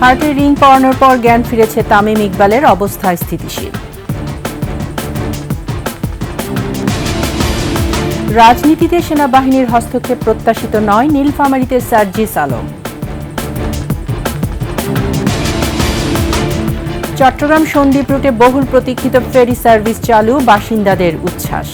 হার্টে রিং পরানোর পর জ্ঞান ফিরেছে তামিম ইকবালের, অবস্থা স্থিতিশীল। রাজনীতিতে সেনাবাহিনীর হস্তক্ষেপ প্রত্যাশিত নয়, নীলফামারীতে সার্জিস আলম। চট্টগ্রাম সন্দ্বীপ রুটে বহুল প্রতীক্ষিত ফেরি সার্ভিস চালু, বাসিন্দাদের উচ্ছ্বাস।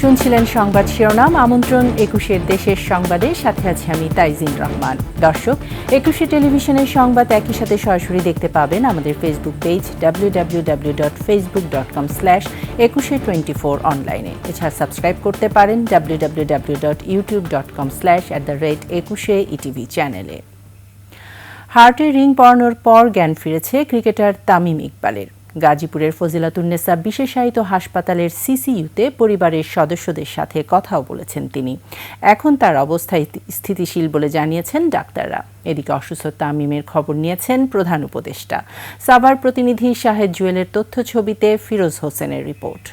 শুনছিলেন সংবাদ শিরোনাম। আমন্ত্রণ ২১ দেশের সংবাদে, সাথে আছে আমি তাইজিন রহমান। দর্শক, ২১ টেলিভিশনের সংবাদ একই সাথে সরাসরি দেখতে পাবেন আমাদের ফেসবুক পেজ www.facebook.com/2124 অনলাইনে। এছাড়া সাবস্ক্রাইব করতে পারেন www.youtube.com/@21etv চ্যানেলে। হার্টে রিং পরানোর পর জ্ঞান ফিরেছে ক্রিকেটার তামিম ইকবালের। গাজীপুরের ফজিলাতুন্নেসা বিশেষায়িত হাসপাতালের সিসিইউতে পরিবারের সদস্যদের সাথে কথাও বলেছেন তিনি। এখন তার অবস্থা স্থিতিশীল বলে জানিয়েছেন ডাক্তাররা। এদিকে অসুস্থ তামিমের খবর নিয়েছেন প্রধান উপদেষ্টা। সাভার প্রতিনিধি শাহেদ জুয়েলের তথ্য ছবিতে ফিরোজ হোসেনের রিপোর্ট।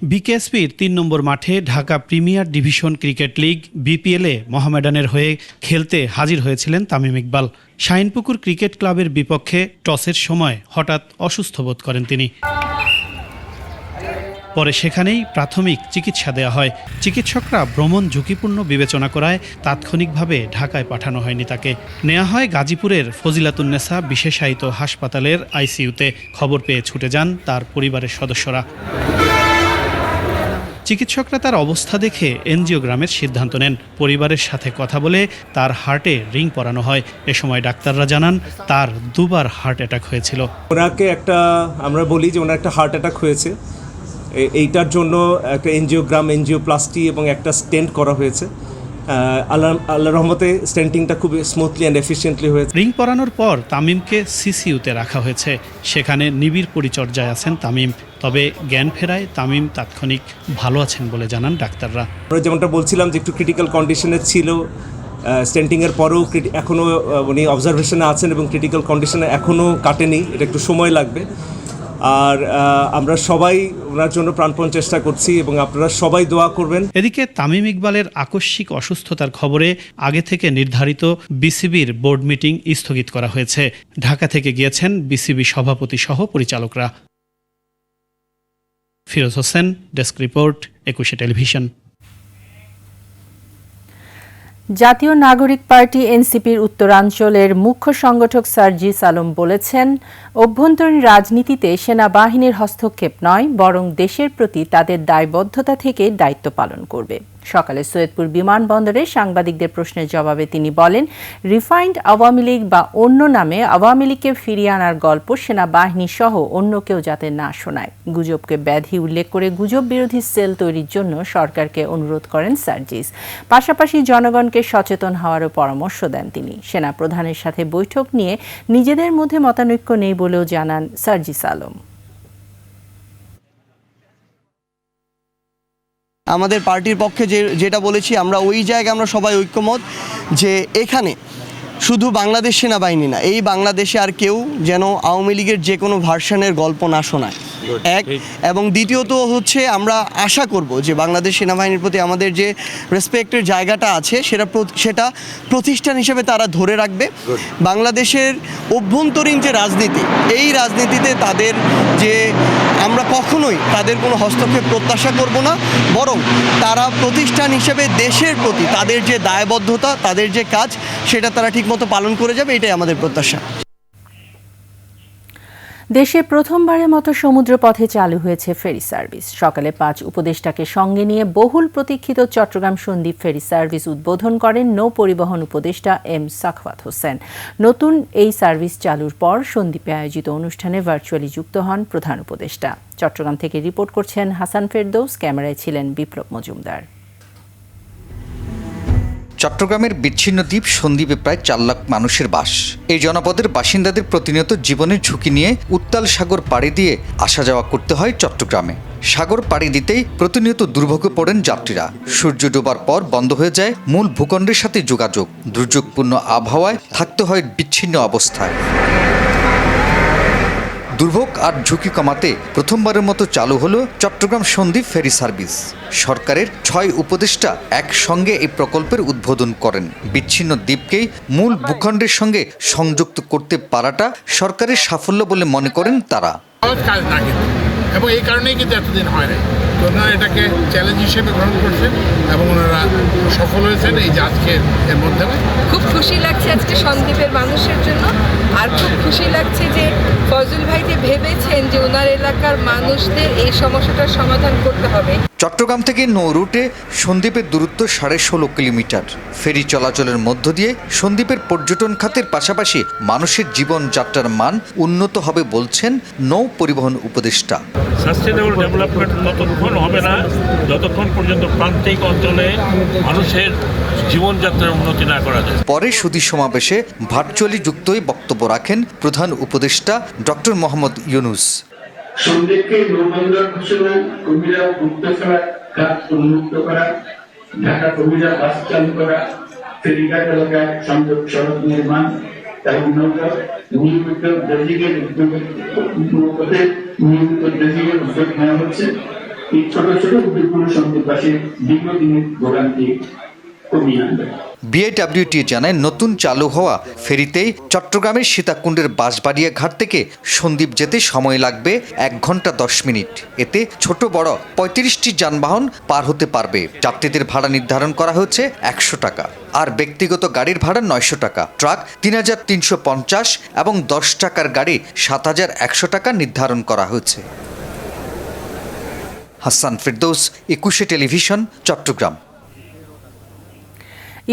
বিকেএসপির ৩ নম্বর মাঠে Dhaka premier division cricket league বিপিএলে মোহামেডানের হয়ে খেলতে হাজির হয়েছিলেন তামিম ইকবাল। শাহিনপুকুর ক্রিকেট ক্লাবের বিপক্ষে টসের সময় হঠাৎ অসুস্থ বোধ করেন তিনি। পরে সেখানেই প্রাথমিক চিকিৎসা দেওয়া হয়। চিকিৎসকরা ভ্রমণ ঝুঁকিপূর্ণ বিবেচনা করায় তাৎক্ষণিকভাবে ঢাকায় পাঠানো হয়নি তাকে। নেওয়া হয় গাজীপুরের ফজিলাতুন্নেসা বিশেষায়িত হাসপাতালের আইসিইউতে। খবর পেয়ে ছুটে যান তার পরিবারের সদস্যরা। চিকিৎসকরা তার অবস্থা দেখে এনজিওগ্রামের সিদ্ধান্ত নেন। পরিবারের সাথে কথা বলে তার হার্টে রিং পরানো হয়। এ সময় ডাক্তাররা জানান তার দুবার হার্ট অ্যাটাক হয়েছিল। ওনাকে আমরা বলি যে ওনার একটা হার্ট অ্যাটাক হয়েছে। এইটার জন্য একটা এনজিওপ্লাস্টি এবং একটা স্টেন্ট করা হয়েছে। আল্লাহ রহমতে স্টেন্টিংটা খুব স্মুথলি অ্যান্ড এফিশিয়েন্টলি হয়েছে। রিং পরানোর পর তামিমকে সিসিইউতে রাখা হয়েছে। সেখানে নিবিড় পরিচর্যায় আছেন তামিম। তবে জ্ঞান ফেরায় তামিম তাৎক্ষণিক ভালো আছেন বলে জানান ডাক্তাররা। আমরা যেমনটা বলছিলাম যে একটু ক্রিটিক্যাল কন্ডিশনে ছিল, স্টেন্টিংয়ের পরেও এখনও উনি অবজারভেশনে আছেন এবং ক্রিটিক্যাল কন্ডিশনে এখনও কাটেনি, এটা একটু সময় লাগবে। আর আমরা সবাই ওনার জন্য প্রাণপণ চেষ্টা করছি এবং আপনারা সবাই দোয়া করবেন। এদিকে তামিম ইকবালের আকস্মিক অসুস্থতার খবরে আগে থেকে নির্ধারিত বিসিবির বোর্ড মিটিং স্থগিত করা হয়েছে। ঢাকা থেকে গিয়েছেন বিসিবি সভাপতি সহ পরিচালকরা। Firoz Hossain, desk report, ২১ television. Jatiya Nagorik party এনসিপির উত্তরাঞ্চলের মুখ্য সংগঠক সার্জিস আলম বলেছেন, অভ্যন্তরীণ রাজনীতিতে সেনাবাহিনীর হস্তক্ষেপ নয়, বরং দেশের প্রতি তাদের দায়বদ্ধতা থেকে দায়িত্ব পালন করবে। সকালে সৈয়দপুর বিমানবন্দরে সাংবাদিকদের প্রশ্নের জবাবে তিনি বলেন, রিফাইন্ড আওয়ামী লীগ বা অন্য নামে আওয়ামী লীগকে ফিরিয়ে আনার গল্প সেনাবাহিনী সহ অন্য কেউ যাতে না শোনায়। গুজবকে ব্যাধি উল্লেখ করে গুজব বিরোধী সেল তৈরির জন্য সরকারকে অনুরোধ করেন সার্জিস। পাশাপাশি জনগণকে সচেতন হওয়ারও পরামর্শ দেন তিনি। সেনা প্রধানের সাথে বৈঠক নিয়ে নিজেদের মধ্যে মতানৈক্য নেই বলেও জানান সার্জিস আলম। আমাদের পার্টির পক্ষে যেটা বলেছি, আমরা ওই জায়গায় আমরা সবাই ঐক্যমত যে এখানে শুধু বাংলাদেশ সেনাবাহিনী না, এই বাংলাদেশে আর কেউ যেন আওয়ামী লীগের যে কোনো ভার্সনের গল্প না শোনায়, এক। এবং দ্বিতীয়ত হচ্ছে আমরা আশা করব যে বাংলাদেশ সেনাবাহিনীর প্রতি আমাদের যে রেসপেক্টের জায়গাটা আছে সেটা প্রতিষ্ঠান হিসেবে তারা ধরে রাখবে। বাংলাদেশের অভ্যন্তরীণ যে রাজনীতি, এই রাজনীতিতে তাদের যে আমরা কখনোই তাদের কোনো হস্তক্ষেপ প্রত্যাশা করব না, বরং তারা প্রতিষ্ঠান হিসেবে দেশের প্রতি তাদের যে দায়বদ্ধতা, তাদের যে কাজ, সেটা তারা ঠিকমতো পালন করে যাবে, এটাই আমাদের প্রত্যাশা। দেশে প্রথমবারের মতো সমুদ্রপথে চালু হয়েছে ফেরি সার্ভিস। সকালে ৫ উপদেষ্টাকে সঙ্গে নিয়ে বহুল প্রতীক্ষিত চট্টগ্রাম সন্দ্বীপ ফেরি সার্ভিস উদ্বোধন করেন নৌ পরিবহন উপদেষ্টা এম সাখাওয়াত হোসেন। নতুন এই সার্ভিস চালুর পর সন্দ্বীপে আয়োজিত অনুষ্ঠানে ভার্চুয়ালি যুক্ত হন প্রধান উপদেষ্টা। চট্টগ্রাম থেকে রিপোর্ট করছেন হাসান ফেরদৌস, ক্যামেরায় ছিলেন বিপ্লব মজুমদার। চট্টগ্রামের বিচ্ছিন্ন দ্বীপ সন্দ্বীপে প্রায় ৪ লাখ মানুষের বাস। এই জনপদের বাসিন্দাদের প্রতিনিয়ত জীবনের ঝুঁকি নিয়ে উত্তাল সাগর পাড়ি দিয়ে আসা যাওয়া করতে হয় চট্টগ্রামে। সাগর পাড়ি দিতেই প্রতিনিয়ত দুর্ভোগে পড়েন যাত্রীরা। সূর্য ডোবার পর বন্ধ হয়ে যায় মূল ভূখণ্ডের সাথে যোগাযোগ। দুর্যোগপূর্ণ আবহাওয়ায় থাকতে হয় বিচ্ছিন্ন অবস্থায়। দুর্ভোগ আর ঝুঁকি কমাতে প্রথমবারের মতো চালু হলো চট্টগ্রাম সন্দ্বীপ ফেরি সার্ভিস। সরকারের 6 উপদেষ্টা একসঙ্গে এই প্রকল্পের উদ্বোধন করেন। বিচ্ছিন্ন দ্বীপকেই মূল ভূখণ্ডের সঙ্গে সংযুক্ত করতে পারাটা সরকারের সাফল্য বলে মনে করেন তারা। কাজ না কিন্তু, এবং এই কারণেই কিন্তু এতদিন হয় নাই। তো ওনারা এটাকে চ্যালেঞ্জ হিসেবে গ্রহণ করছেন এবং ওনারা সফল হয়েছেন এই যে আজকের এর মাধ্যমে। খুব খুশি লাগছে আজকে সন্দ্বীপের মানুষের জন্য, আর খুব খুশি লাগছে যে ফজল ভাই যে ভেবেছেন যে ওনার এলাকার মানুষদের এই সমস্যাটার সমাধান করতে হবে। চট্টগ্রাম থেকে নৌ রুটে সন্দ্বীপের দূরত্ব 16.5 কিলোমিটার। ফেরি চলাচলের মধ্য দিয়ে সন্দ্বীপের পর্যটন খাতের পাশাপাশি মানুষের জীবনযাত্রার মান উন্নত হবে বলছেন নৌ পরিবহন উপদেষ্টা। সাস্টেনেবল ডেভেলপমেন্ট ততক্ষণ হবে না যতক্ষণ পর্যন্ত প্রান্তিক অঞ্চলে মানুষের জীবনযাত্রার উন্নতি না করা যায়। পরে সুধী সমাবেশে ভার্চুয়ালি যুক্ত হয়ে বক্তব্য রাখেন প্রধান উপদেষ্টা ডক্টর মোহাম্মদ ইউনুস। সন্দ্বীপকে নৌবন্দর ঘোষণা, কবিরা মুক্ত করা, কাজ উন্মুক্ত করা, ঢাকা কবিরা বাস চালু করা, ফেরিঘাট এলাকায় সংযোগ সড়ক নির্মাণ এবং নৌকা নিয়মিত ড্রেজিংয়ের উদ্যোগ নেওয়া হচ্ছে। এই ছোট ছোট উদ্যোগগুলো সন্দ্বীপবাসীর দীর্ঘদিনের ভোগান্তি কমিয়ে আনবে। বিআইডব্লিউটি জানায় নতুন চালু হওয়া ফেরিতেই চট্টগ্রামের সীতাকুণ্ডের বাঁশবাড়িয়া ঘাট থেকে সন্দ্বীপ যেতে সময় লাগবে 1 ঘন্টা 10 মিনিট। এতে ছোট বড় 35টি যানবাহন পার হতে পারবে। যাত্রীদের ভাড়া নির্ধারণ করা হচ্ছে 100 টাকা, আর ব্যক্তিগত গাড়ির ভাড়া 900 টাকা। ট্রাক 3350 এবং 10 টাকার গাড়ি 7100 টাকা নির্ধারণ করা হয়েছে। হাসান ফেরদৌস, 21 টেলিভিশন, চট্টগ্রাম।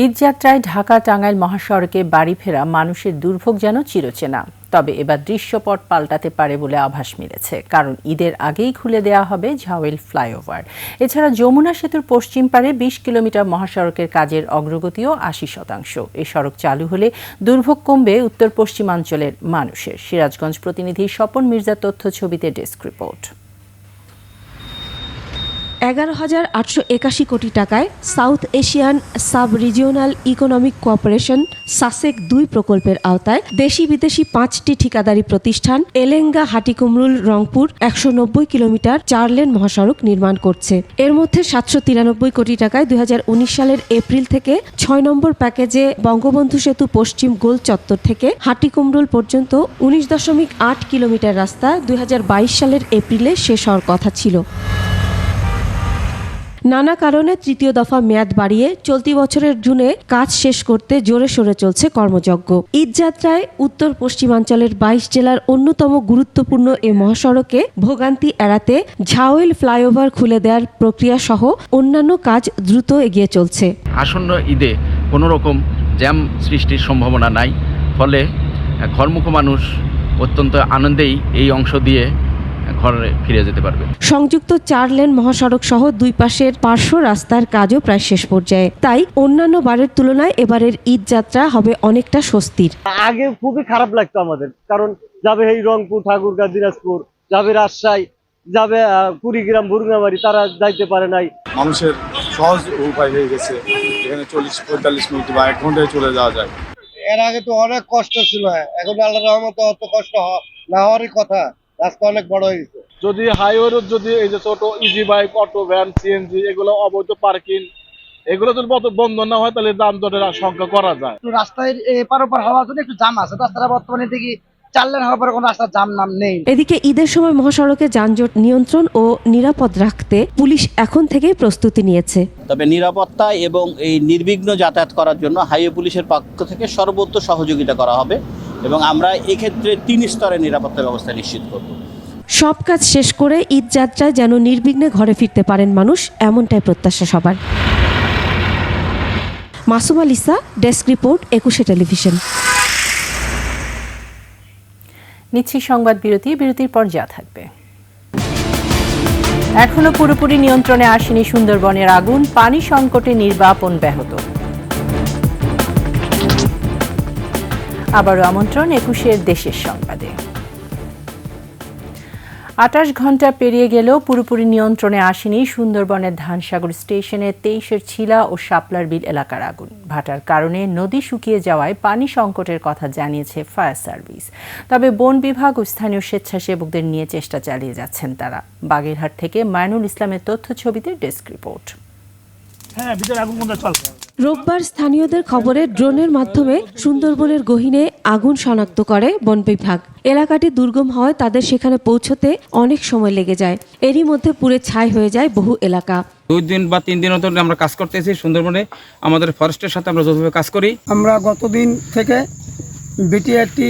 ঈদযাত্রায় ঢাকা টাঙ্গাইল মহাসড়কে বাড়ি ফেরা মানুষের দুর্ভোগ যেন চিরচেনা। তবে এবার দৃশ্যপট পাল্টাতে পারে বলে আভাস মিলেছে, কারণ ঈদের আগেই খুলে দেওয়া হবে ঝাওয়েল ফ্লাইওভার। এছাড়া যমুনা সেতুর পশ্চিম পারে 20 কিলোমিটার মহাসড়কের কাজের অগ্রগতিও 80%। এই সড়ক চালু হলে দুর্ভোগ কমবে উত্তর পশ্চিমাঞ্চলের মানুষের। সিরাজগঞ্জ প্রতিনিধি স্বপন মির্জার তথ্য ছবিতে ডেস্ক রিপোর্ট। 11,881 কোটি টাকায় South Asian sub regional economic cooperation SASEC 2 প্রকল্পের আওতায় দেশি বিদেশি 5টি ঠিকাদারি প্রতিষ্ঠান এলেঙ্গা হাটিকুমরুল রংপুর 190 কিলোমিটার 4 লেন মহাসড়ক নির্মাণ করছে। এর মধ্যে 793 কোটি টাকায় 2019 সালের এপ্রিল থেকে 6 নম্বর প্যাকেজে বঙ্গবন্ধু সেতু পশ্চিম গোল চত্বর থেকে হাটিকুমরুল পর্যন্ত 19.8 কিলোমিটার রাস্তা 2022 সালের এপ্রিলে শেষ হওয়ার কথা ছিল। নানা কারণে তৃতীয় দফা মেয়াদ বাড়িয়ে চলতি বছরের জুনে কাজ শেষ করতে জোরে সোরে চলছে কর্মযজ্ঞ। ঈদযাত্রায় উত্তর পশ্চিমাঞ্চলের 22 জেলার অন্যতম গুরুত্বপূর্ণ এ মহাসড়কে ভোগান্তি এড়াতে ঝাওয়েল ফ্লাইওভার খুলে দেওয়ার প্রক্রিয়া সহ অন্যান্য কাজ দ্রুত এগিয়ে চলছে। আসন্ন ঈদে কোনো রকম জ্যাম সৃষ্টির সম্ভাবনা নাই, ফলে ঘরমুখো মানুষ অত্যন্ত আনন্দেই এই অংশ দিয়ে ঘরে ফিরে যেতে পারবে। সংযুক্ত 4 লেন মহাসড়ক সহ দুই পাশের পার্শ্ব রাস্তার কাজও প্রায় শেষ পর্যায়ে। তাই অন্যান্য বারের তুলনায় এবারের ঈদ যাত্রা হবে অনেকটা স্বস্তির। আগে খুবই খারাপ লাগতো আমাদের, কারণ যাবে এই রংপুর, ঠাকুরগাঁও, দিনাজপুর, যাবে রাজশাহী, যাবে কুড়িগ্রাম, বুরগামারি, তারা যাইতে পারে নাই। মানুষের সহজ উপায় হয়ে গেছে, এখানে 40-45 মিনিট বা 1 ঘন্টায় চলে যাওয়া যায়। এর আগে তো অনেক কষ্ট ছিল, এখন আল্লাহর রহমতে অত কষ্ট না হওয়ারই কথা। রাস্তা অনেক বড় হয়ে গেছে। যদি হাইওয়ে রোড, যদি এই যে ছোট easy bike, auto, van, CNG, এগুলো অবৈধ পার্কিং, এগুলো যদি বন্ধ না হয় তাহলে যানজটের আশঙ্কা করা যায়। রাস্তায় এপার ওপার হওয়ার জন্য একটু জাম আছে। রাস্তাটা বর্তমানে দেখি 4 লেন হওয়ার পরে কোনো রাস্তার জাম নাম নেই। এদিকে ঈদের সময় মহাসড়কে যানজট নিয়ন্ত্রণ ও নিরাপদ রাখতে পুলিশ এখন থেকেই প্রস্তুতি নিয়েছে। তবে নিরাপত্তা এবং এই নির্বিঘ্ন যাতায়াত করার জন্য হাইওয়ে পুলিশের পক্ষ থেকে সর্বোচ্চ সহযোগিতা করা হবে এবং আমরা এক্ষেত্রে 3 স্তরের নিরাপত্তা ব্যবস্থা নিশ্চিত করব। সব কাজ শেষ করে ঈদ যাত্রায় যেন নির্বিঘ্নে ঘরে ফিরতে পারেন মানুষ, এমনটাই প্রত্যাশা সবার। Masuma Lisa, desk report, 21 television. নিচ্ছি সংবাদ বিরতি। বিরতির পর যা থাকবে। এখনো পুরোপুরি নিয়ন্ত্রণে আসেনি সুন্দরবনের আগুন, পানি সংকটে নির্বাপন ব্যাহত। আবারও আমন্ত্রণ 21 দেশের সংবাদে। 28 ঘন্টা পেরিয়ে গেলেও পুরোপুরি নিয়ন্ত্রণে আসেনি সুন্দরবনের ধানসাগর স্টেশনে 23-এর ছিলা ও শাপলার বিল এলাকার আগুন। ভাটার কারণে নদী শুকিয়ে যাওয়ায় পানি সংকটের কথা জানিয়েছে ফায়ার সার্ভিস। তবে বন বিভাগ ও স্থানীয় স্বেচ্ছাসেবকদের নিয়ে চেষ্টা চালিয়ে যাচ্ছেন তারা। বাগেরহাট থেকে মাইনুল ইসলামের তথ্য ছবিতে ডেস্ক রিপোর্ট। রোববার স্থানীয়দের খবরে ড্রোনের মাধ্যমে সুন্দরবনের গহীনে আগুন শনাক্ত করে বন বিভাগ। এলাকাটি দুর্গম হওয়ায় তাদের সেখানে পৌঁছতে অনেক সময় লেগে যায়। এরই মধ্যে পুড়ে ছাই হয়ে যায় বহু এলাকা। 2 দিন বা 3 দিন ধরে আমরা কাজ করতেছি সুন্দরবনে। আমাদের ফরেস্টের সাথে আমরা যৌথভাবে কাজ করি। আমরা গতদিন থেকে বিটিআরটি,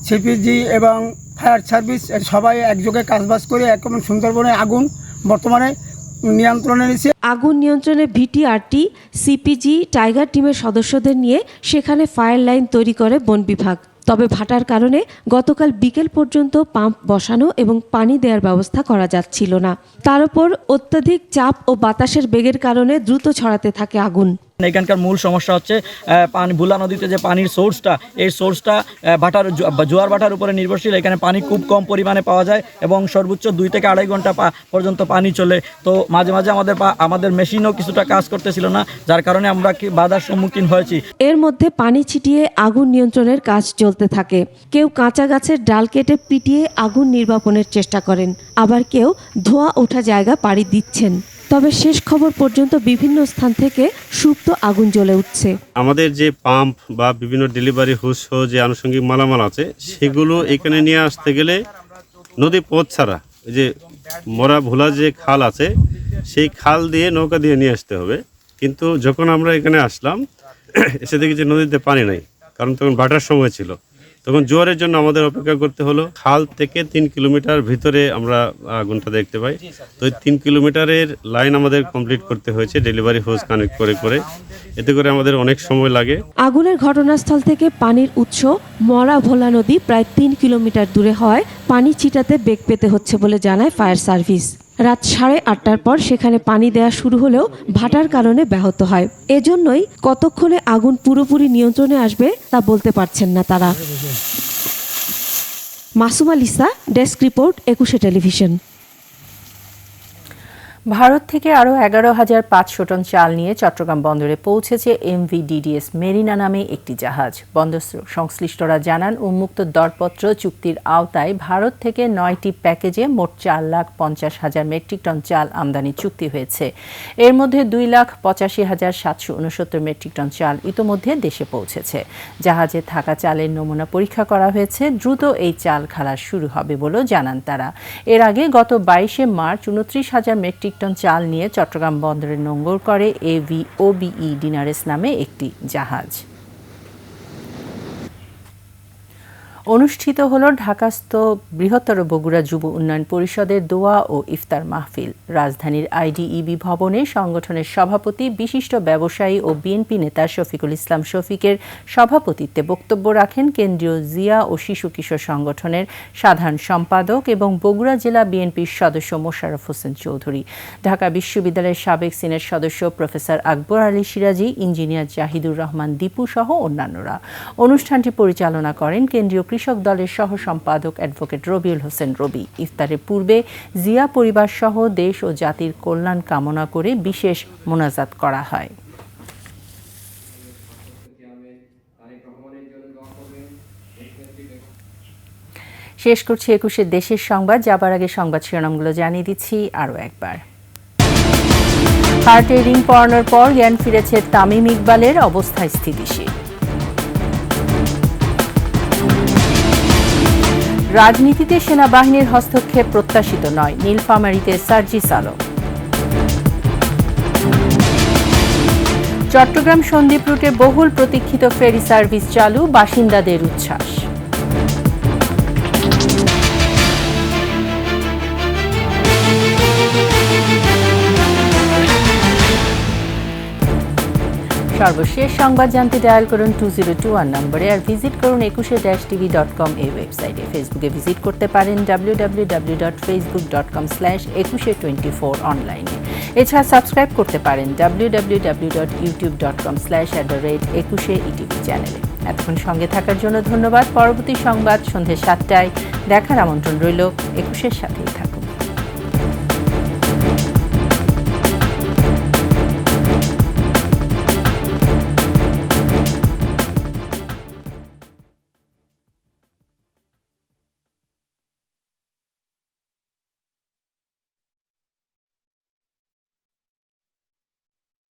সিপিজি এবং ফায়ার সার্ভিস সবাই একযোগে কাজবাজ করে একদম সুন্দরবনে আগুন বর্তমানে নিয়ন্ত্রণে নিয়েছে। আগুন নিয়ন্ত্রণে ভিটিআরটি, সিপিজি, টাইগার টিমের সদস্যদের নিয়ে সেখানে ফায়ার লাইন তৈরি করে বন বিভাগ। তবে ভাটার কারণে গতকাল বিকেল পর্যন্ত পাম্প বসানো এবং পানি দেওয়ার ব্যবস্থা করা যাচ্ছিল না। তার উপর অত্যধিক চাপ ও বাতাসের বেগের কারণে দ্রুত ছড়াতে থাকে আগুন। এখানকার মূল সমস্যা হচ্ছে পানি, ভুলা নদীতে যে পানির সোর্সটা, এই সোর্সটা ভাটার জোয়ার ভাটার উপরে নির্ভরশীল। এখানে পানি খুব কম পরিমাণে পাওয়া যায় এবং সর্বোচ্চ 2 থেকে 2.5 ঘন্টা পর্যন্ত পানি চলে। তো মাঝে মাঝে আমাদের মেশিনও কিছুটা কাজ করতেছিল না, যার কারণে আমরা বাধার সম্মুখীন হয়েছি। এর মধ্যে পানি ছিটিয়ে আগুন নিয়ন্ত্রণের কাজ চলতে থাকে। কেউ কাঁচা গাছের ডাল কেটে পিটিয়ে আগুন নির্বাপনের চেষ্টা করেন, আবার কেউ ধোঁয়া ওঠা জায়গা পাড়ি দিচ্ছেন। তবে শেষ খবর পর্যন্ত বিভিন্ন স্থান থেকে সুপ্ত আগুন জ্বলে উঠছে। আমাদের যে পাম্প বা বিভিন্ন ডেলিভারি হুস যে আনুষঙ্গিক মালামাল আছে, সেগুলো এখানে নিয়ে আসতে গেলে নদী পথ ছাড়া যে মরা ভোলা যে খাল আছে, সেই খাল দিয়ে নৌকা দিয়ে নিয়ে আসতে হবে। কিন্তু যখন আমরা এখানে আসলাম, এসে দেখি যে নদীতে পানি নাই, কারণ তখন ভাটার সময় ছিল। তখন জোয়ারের জন্য আমাদের অপেক্ষা করতে হলো। খাল থেকে 3 কিলোমিটার ভিতরে আমরা আগুনটা দেখতে পাই। তো 3 কিলোমিটারের লাইন আমাদের কমপ্লিট করতে হয়েছে ডেলিভারি হোজ কানেক্ট করে। এতে করে আমাদের অনেক সময় লাগে। আগুনের ঘটনাস্থল থেকে পানির উৎস মরা ভোলা নদী প্রায় 3 কিলোমিটার দূরে হয় পানি ছিটাতে বেগ পেতে হচ্ছে বলে জানায় ফায়ার সার্ভিস। রাত 8:30টার পর সেখানে পানি দেওয়া শুরু হলেও ভাটার কারণে ব্যাহত হয়। এজন্যই কতক্ষণে আগুন পুরোপুরি নিয়ন্ত্রণে আসবে তা বলতে পারছেন না তারা। Masuma Lisa, desk report, 21 television. Bharat থেকে আরও 11,500 টন চাল নিয়ে চট্টগ্রাম বন্দরে পৌঁছেছে MVDDS মেরিনা নামে একটি জাহাজ। বন্দর সংশ্লিষ্টরা জানান, উন্মুক্ত দরপত্র চুক্তির আওতায় ভারত থেকে 9টি প্যাকেজে মোট 4,50,000 মেট্রিক টন চাল আমদানি চুক্তি হয়েছে। এর মধ্যে 2,85,769 মেট্রিক টন চাল ইতোমধ্যে দেশে পৌঁছেছে। জাহাজে থাকা চালের নমুনা পরীক্ষা করা হয়েছে। দ্রুত এই চাল খালাস শুরু হবে বলেও জানান তারা। এর আগে গত 22শে মার্চ 29,000 মেট্রিক টন চাল নিয়ে চট্টগ্রাম বন্দরে নোঙর করে OBE ডিনারেস নামে একটি জাহাজ। অনুষ্ঠিত হল ঢাকাস্থ বৃহত্তর বগুড়া যুব উন্নয়ন পরিষদের দোয়া ও ইফতার মাহফিল। রাজধানীর IDEB ভবনে সংগঠনের সভাপতি, বিশিষ্ট ব্যবসায়ী ও বিএনপি নেতা শফিকুল ইসলাম শফিকের সভাপতিত্বে বক্তব্য রাখেন কেন্দ্রীয় জিয়া ও শিশু কিশোর সংগঠনের সাধারণ সম্পাদক এবং বগুড়া জেলা বিএনপির সদস্য মোশাররফ হোসেন চৌধুরী, ঢাকা বিশ্ববিদ্যালয়ের সাবেক সিনেট সদস্য প্রফেসর আকবর আলী সিরাজি, ইঞ্জিনিয়ার জাহিদুর রহমান দীপু সহ অন্যান্যরা। অনুষ্ঠানটি পরিচালনা করেন কেন্দ্রীয় কৃষক দলের সহ সম্পাদক অ্যাডভোকেট রবিউল হোসেন রবি। ইফতারের পূর্বে জিয়া পরিবার সহ দেশ ও জাতির কল্যাণ কামনা করে বিশেষ মোনাজাত করা হয়। শেষ করছি 21 দেশের সংবাদ। যাবার আগে সংবাদ শিরোনামগুলো জানিয়ে দিচ্ছি আরও একবার। হার্টে রিং পরানোর পর জ্ঞান ফিরেছে তামিম ইকবালের, অবস্থা স্থিতিশীল। রাজনীতিতে সেনাবাহিনীর হস্তক্ষেপ প্রত্যাশিত নয়, নীলফামারীতে সার্জিস আলম। চট্টগ্রাম সন্দ্বীপ রুটে বহুল প্রতীক্ষিত ফেরি সার্ভিস চালু, বাসিন্দাদের উচ্ছ্বাস। সর্বশেষ সংবাদ জানতে ডায়াল করুন 2021 নম্বরে, আর ভিজিট করুন 21-tv.com এই ওয়েবসাইটে। ফেসবুকে ভিজিট করতে পারেন www.facebook.com/2124 অনলাইনে। এছাড়া সাবস্ক্রাইব করতে পারেন www.youtube.com/@21etv চ্যানেলে। এতক্ষণ সঙ্গে থাকার জন্য ধন্যবাদ। পরবর্তী সংবাদ সন্ধ্যে ৭টায় দেখার আমন্ত্রণ রইল। ২১-এর সাথেই থাকুন।